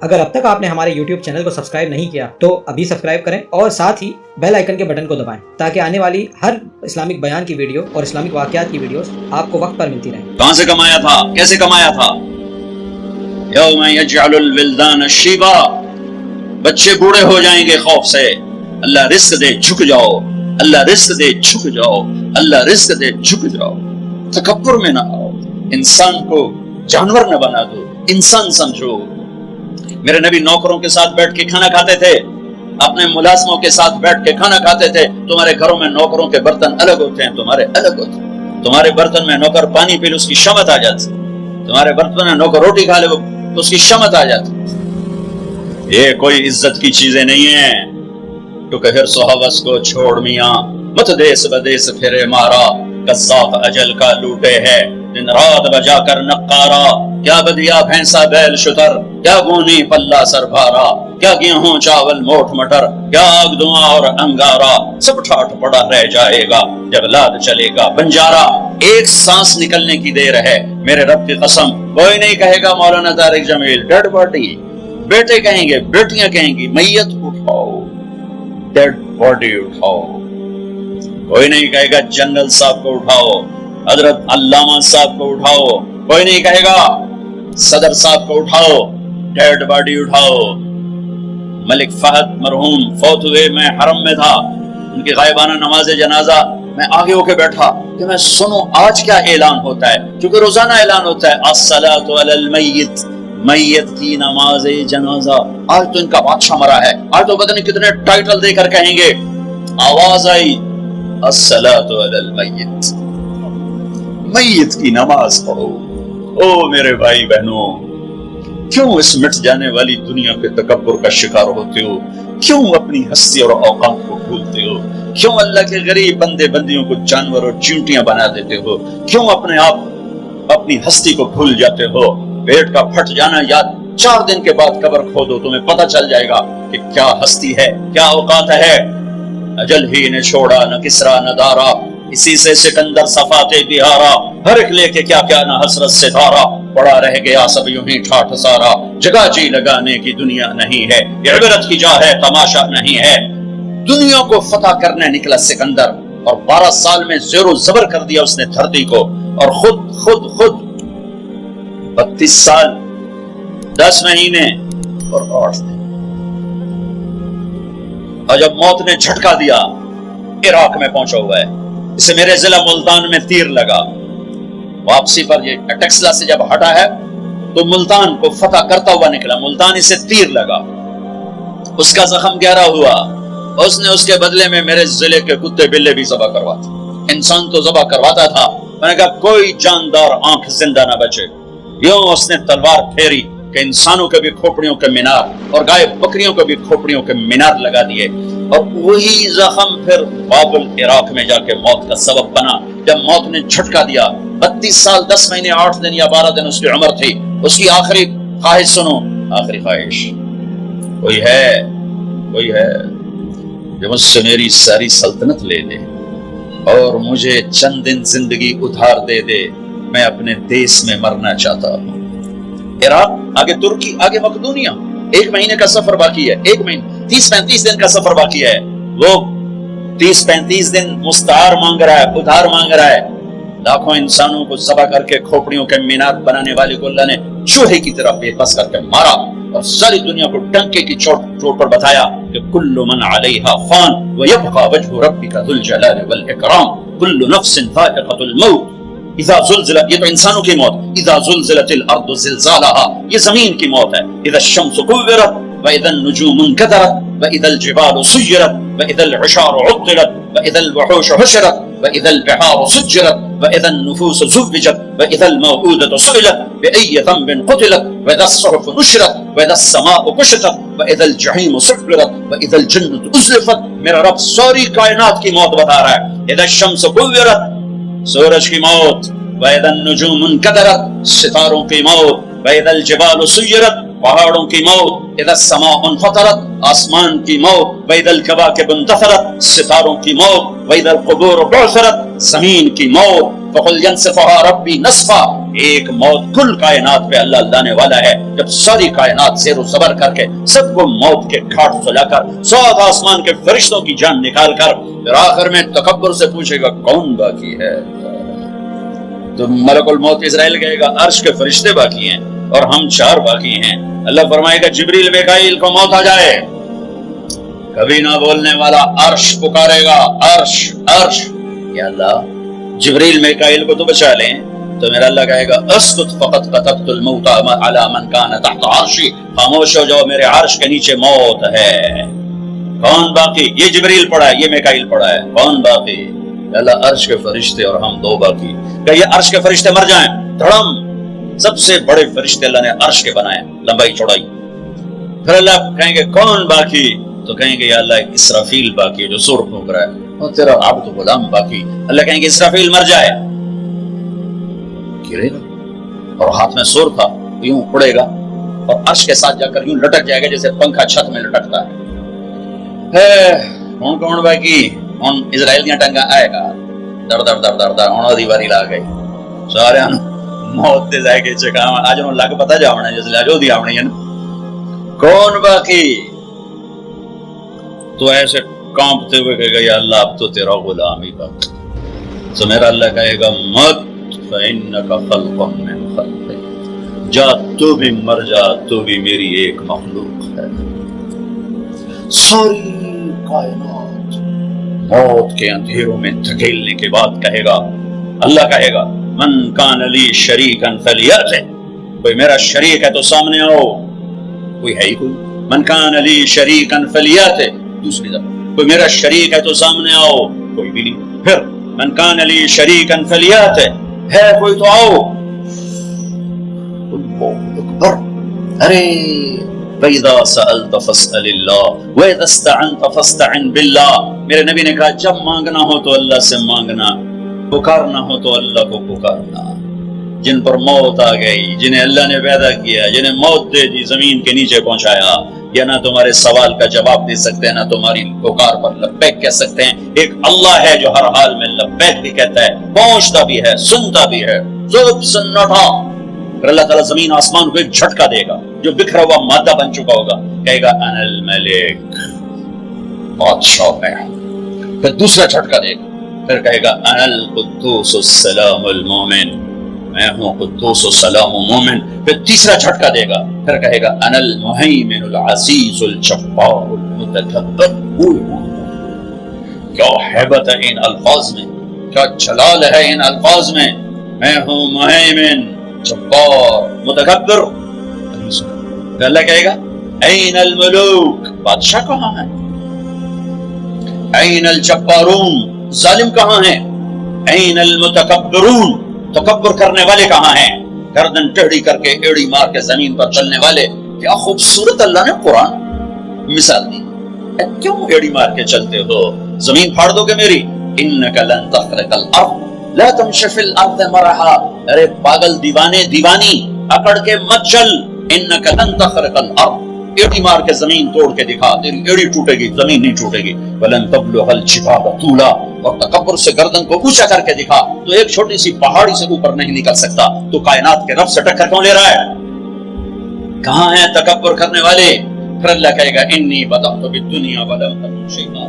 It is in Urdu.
اگر اب تک آپ نے ہمارے YouTube چینل کو سبسکرائب نہیں کیا تو ابھی سبسکرائب کریں اور ساتھ ہی بیل آئیکن کے بٹن کو دبائیں تاکہ آنے والی ہر اسلامک بیان کی ویڈیو اور اسلامک واقعات کی ویڈیوز آپ کو وقت پر ملتی رہیں۔ کہاں سے کمایا تھا، کیسے کمایا تھا؟ یوم یجعل الولدان شیبا، بچے بوڑھے ہو جائیں گے خوف سے۔ اللہ رزق دے جھک جاؤ، اللہ رزق دے جھک جاؤ، اللہ رزق دے جھک جاؤ۔ تکبر میں نہ آؤ، انسان کو جانور نہ بنا دو، انسان سمجھو۔ میرے نبی نوکروں کے ساتھ بیٹھ کے کھانا کھاتے تھے، اپنے ملازموں کے ساتھ بیٹھ کے کھانا کھاتے تھے۔ تمہارے گھروں میں نوکروں کے برتن الگ ہوتے ہیں، تمہارے الگ ہوتے ہیں۔ تمہارے برتن میں نوکر پانی پی لے اس کی شمت آ جاتی، تمہارے برتن میں نوکر روٹی کھا لے اس کی شمت آ جاتی۔ یہ کوئی عزت کی چیزیں نہیں ہیں۔ تو کہر صحابس کو چھوڑ میاں، مت دیس بدیس پھرے مارا، قذاق اجل کا لوٹے ہے دن رات بجا کر نقارا۔ کیا بدیا بھینسا بیل شتر، کیا گونی پلہ سر بھارا، کیا گیہوں چاول موٹ مٹر، کیا آگ دعا اور انگارا، سب ٹھاٹ پڑا رہ جائے گا جب لاد چلے گا بنجارا۔ ایک سانس نکلنے کی دیر ہے، میرے رب کی قسم کوئی نہیں کہے گا مولانا طارق جمیل ڈیڈ باڈی، بیٹے کہیں گے، بیٹیاں کہیں گی میت اٹھاؤ، ڈیڈ باڈی اٹھاؤ۔ کوئی نہیں کہے گا جنرل صاحب کو اٹھاؤ، حضرت علامہ صاحب کو اٹھاؤ، کوئی نہیں کہے گا صدر صاحب کو اٹھاؤ، ڈیڈ باڈی اٹھاؤ۔ ملک فہد مرحوم فوت ہوئے، میں حرم میں تھا، ان کی غائبانہ نماز جنازہ میں آگے ہو کے بیٹھا کہ میں سنوں آج کیا اعلان ہوتا ہے، کیونکہ روزانہ اعلان ہوتا ہے الصلاۃ علی المیت، میت کی نماز جنازہ۔ آج تو ان کا بادشاہ مرا ہے، آج تو پتہ نہیں کتنے ٹائٹل دے کر کہیں گے۔ آواز آئی الصلاۃ علی المیت، میت کی نماز پڑھو۔ او میرے بھائی بہنوں، کیوں اس مٹ جانے والی دنیا کے تکبر کا شکار ہوتے ہو؟ کیوں اپنی ہستی اور اوقات کو بھولتے ہو؟ کیوں اللہ کے غریب بندے بندیوں کو جانور اور چیونٹیاں بنا دیتے ہو؟ کیوں اپنے آپ اپنی ہستی کو بھول جاتے ہو؟ پیٹ کا پھٹ جانا یاد 4 دن کے بعد قبر کھودو، تمہیں پتہ چل جائے گا کہ کیا ہستی ہے، کیا اوقات ہے۔ اجل ہی نے چھوڑا نہ کسرا نہ دارا، اسی سے سکندر صفاتے بہارا، ہر ایک لے کے کیا کیا نہ حسرت سے دھارا، پڑا رہ گیا سب یوں ہی ٹھاٹھ سارا۔ جگہ جی لگانے کی دنیا نہیں ہے، یہ عبرت کی جا ہے تماشا نہیں ہے۔ دنیا کو فتح کرنے نکلا سکندر، اور 12 سال میں زیر و زبر کر دیا اس نے دھرتی کو، اور خود 32 سال 10 مہینے اور 8 دن۔ اور جب موت نے جھٹکا دیا، عراق میں پہنچا ہوا ہے، اسے میرے ضلع ملتان میں تیر لگا۔ واپسی پر یہ ٹیکسلا سے جب ہٹا ہے تو ملتان کو فتح کرتا ہوا نکلا، ملتان اسے تیر لگا، اس کا زخم گہرا ہوا، اس نے اس کے بدلے میں میرے ضلع کے کتے بلے بھی ذبح کرواتے، انسان تو ذبح کرواتا تھا۔ میں نے کہا کوئی جاندار آنکھ زندہ نہ بچے۔ یوں اس نے تلوار پھیری کہ انسانوں کے بھی کھوپڑیوں کے مینار اور گائے بکریوں کے بھی کھوپڑیوں کے مینار لگا دیے، اور وہی زخم پھر بابل عراق میں جا کے موت کا سبب بنا۔ جب موت نے جھٹکا دیا، 32 سال 10 مہینے 8 دن یا 12 دن اس کی عمر تھی، اس کی آخری خواہش سنو، آخری خواہش، کوئی ہے جو مجھ سے میری ساری سلطنت لے دے اور مجھے چند دن زندگی ادھار دے دے، میں اپنے دیس میں مرنا چاہتا ہوں۔ عراق، آگے ترکی، آگے مقدونیہ، 1 مہینے کا سفر باقی ہے، 1 مہینے 30-35 دن کا سفر باقی ہے۔ وہ 30-35 دن مستعار مانگ رہا ہے، ادھار مانگ رہا ہے۔ لاکھوں انسانوں کو ذبح کر کے کھوپڑیوں کے مینار بنانے والے کو اللہ نے چوہے کی طرح بے بس کر کے مارا، اور ساری دنیا کو ڈنکے کی چوٹ پر بتایا کہ کل من علیہا فان ویبقى وجہ ربک ذو الجلال والاکرام، کل نفس ذائقۃ الموت۔ اذا زلزلت، یہ تو انسانوں کی موت، اذا زلزلت الارض زلزالها، یہ زمین کی موت ہے۔ اذا الشمس كورت واذا النجوم انكدرت واذا الجبال سيرت واذا العشار عطلت واذا الوحوش حشرت واذا البحار سجرت واذا النفوس زوجت واذا الموءودة سئلت باي ذنب قتلت واذا الصحف نشرت واذا السماء كشطت واذا الجحيم سعرت واذا الجنة ازلفت۔ میرا رب ساری کائنات کی موت بتا رہا ہے۔ اذا الشمس كورت، سورج کی موت، وَإِذَا النُّجُومُ انْكَدَرَتْ، ستاروں کی موت، وَإِذَا الْجِبَالُ سُيِّرَتْ، پہاڑوں کی موت، اِذَا السَّمَاءُ انْفَطَرَتْ، آسمان کی موت، وَإِذَا الْكَوَاكِبُ انْتَثَرَتْ، ستاروں کی موت، وَإِذَا الْقُبُورُ بُعْثِرَتْ، زمین کی موت، فَقُلْ يَنسِفُهَا رَبِّي نَسْفًا، ایک موت کل کائنات پہ اللہ لانے والا ہے، جب ساری کائنات زیر و زبر کر کے سب کو موت کے گھاٹ سلا کر 7 آسمان کے فرشتوں کی جان نکال کر پھر آخر میں تکبر سے پوچھے گا کون باقی ہے، تو ملک الموت اسرائیل کہے گا عرش کے فرشتے باقی ہیں اور ہم 4 باقی ہیں۔ اللہ فرمائے گا جبریل میکائیل کو موت آ جائے، کبھی نہ بولنے والا عرش پکارے گا عرش عرش، یا اللہ جبریل میکائیل کو تو بچا لیں، تو میرا اللہ کہے گا اسکت فقط کتبت الموت علی من کان تحت عرشی، خاموش ہو جاؤ میرے عرش کے نیچے موت ہے۔ کون باقی؟ یہ جبریل پڑھا ہے، یہ میکائیل پڑھا ہے، کون باقی؟ اللہ عرش کے فرشتے اور ہم 2 باقی۔ کہ یہ عرش کے فرشتے مر جائیں دھڑم، سب سے بڑے فرشتے اللہ نے عرش کے بنائے، لمبائی چوڑائی، پھر اللہ کہیں گے کون باقی؟ تو کہیں گے یا اللہ ایک اسرافیل باقی ہے جو سور پھونک رہا ہے، اور تیرا عبد غلام باقی۔ اللہ کہیں گے اسرافیل مر جائے، گرے گا اور ہاتھ میں سور تھا، یوں اڑے گا اور عرش کے ساتھ جا کر یوں لٹک جائے گا جیسے پنکھا چھت میں لٹکتا ہے۔ ہوں کون باقی؟ ہوں اسرائیل دیا ٹنگا آئے گا، در در در در در ہوں دیواری لا گئی، سارے موت دے جائے گے چکام آج انہوں لگ پتا جاؤنا جس لئے جو دی آؤنی ہے نا، کون باقی؟ تو ایسے کانپتے ہوئے کہے گا یا اللہ اب تو تیرا غلام ہی باقی۔ تو میرا اللہ کہے گا مت فَإِنَّكَ خَلْقٌ مِّن خَلْقِ، جا تو بھی مر جا، تو بھی میری ایک مخلوق ہے۔ ساری کائنات موت کے اندھیروں میں دھکیلنے کے بعد کہے گا، اللہ کہے گا من کان لی شریکا فلیأتِ، کوئی میرا شریک ہے تو سامنے آؤ، کوئی ہے ہی کوئی؟ من کان لی شریکا فلیأتِ، دوسری دفعہ کوئی میرا شریک ہے تو سامنے آؤ، کوئی بھی نہیں، پھر من کان لی شریکا فلیأتِ، ہے کوئی تو آؤ، اللہ اکبر۔ ارے وَإِذَا سَأَلْتَ فَاسْأَلِ اللَّهِ وَإِذَا اسْتَعَنْتَ فَاسْتَعِنْ بِاللَّهِ، میرے نبی نے کہا جب مانگنا ہو تو اللہ سے مانگنا، پکارنا ہو تو اللہ کو پکارنا۔ جن پر موت آ گئی، جنہیں اللہ نے پیدا کیا، جنہیں موت دے دی، زمین کے نیچے پہنچایا، یا نہ تمہارے سوال کا جواب دے سکتے ہیں، نہ تمہاری پکار پر لبیک کہہ سکتے ہیں۔ ایک اللہ ہے جو ہر حال میں لبیک بھی کہتا ہے، پہنچتا بھی ہے، سنتا بھی ہے، سب سنتا۔ پھر اللہ تعالیٰ زمین آسمان کو ایک جھٹکا دے گا، جو بکھرا ہوا مادہ بن چکا ہوگا، کہے گا انا الملک، بادشاہ میں۔ پھر دوسرا جھٹکا دے گا، پھر کہے گا انا القدوس السلام المومن، میں ہوں قدوس و سلام و مومن۔ پھر تیسرا جھٹکا دے گا، پھر کہے گا انا المہیمن العزیز الجبار المتکبر۔ کیا حیبت ہے ان الفاظ میں، کیا جلال ہے ان الفاظ میں، میں ہوں مہیمن، جبار، متکبر۔ پھر اللہ کہے گا این الملوک، بادشاہ کہاں ہیں؟ این الجبارون، ظالم کہاں ہیں؟ این المتکبرون، تکبر کرنے والے کہاں ہیں؟ گردن ٹیڑھی کر کے ایڑی مار کے زمین پر چلنے والے۔ کیا خوبصورت اللہ نے قرآن مثال دی، کیوں ایڑی مار کے چلتے ہو؟ زمین پھاڑ دو گے میری؟ انک لن تخرق الارض لا تمشی فی الارض مرحا، ارے پاگل دیوانے دیوانی اکڑ کے مت چل، انک لن تخرق الارض، ایڑی مار کے زمین توڑ کے دکھا، تیری ایڑی ٹوٹے گی زمین نہیں ٹوٹے گی۔ ولن تبلغ الجبال طولا، اور تکبر سے گردن کو اونچا کر کے دکھا، تو ایک چھوٹی سی پہاڑی سے اوپر نہیں نکل سکتا، تو کائنات کے رب سے ٹکر کیوں لے رہا ہے؟ کہاں ہیں تکبر کرنے والے؟ پھر اللہ کہے گا انی بدأت بالدنیا ولم تکن شیئا۔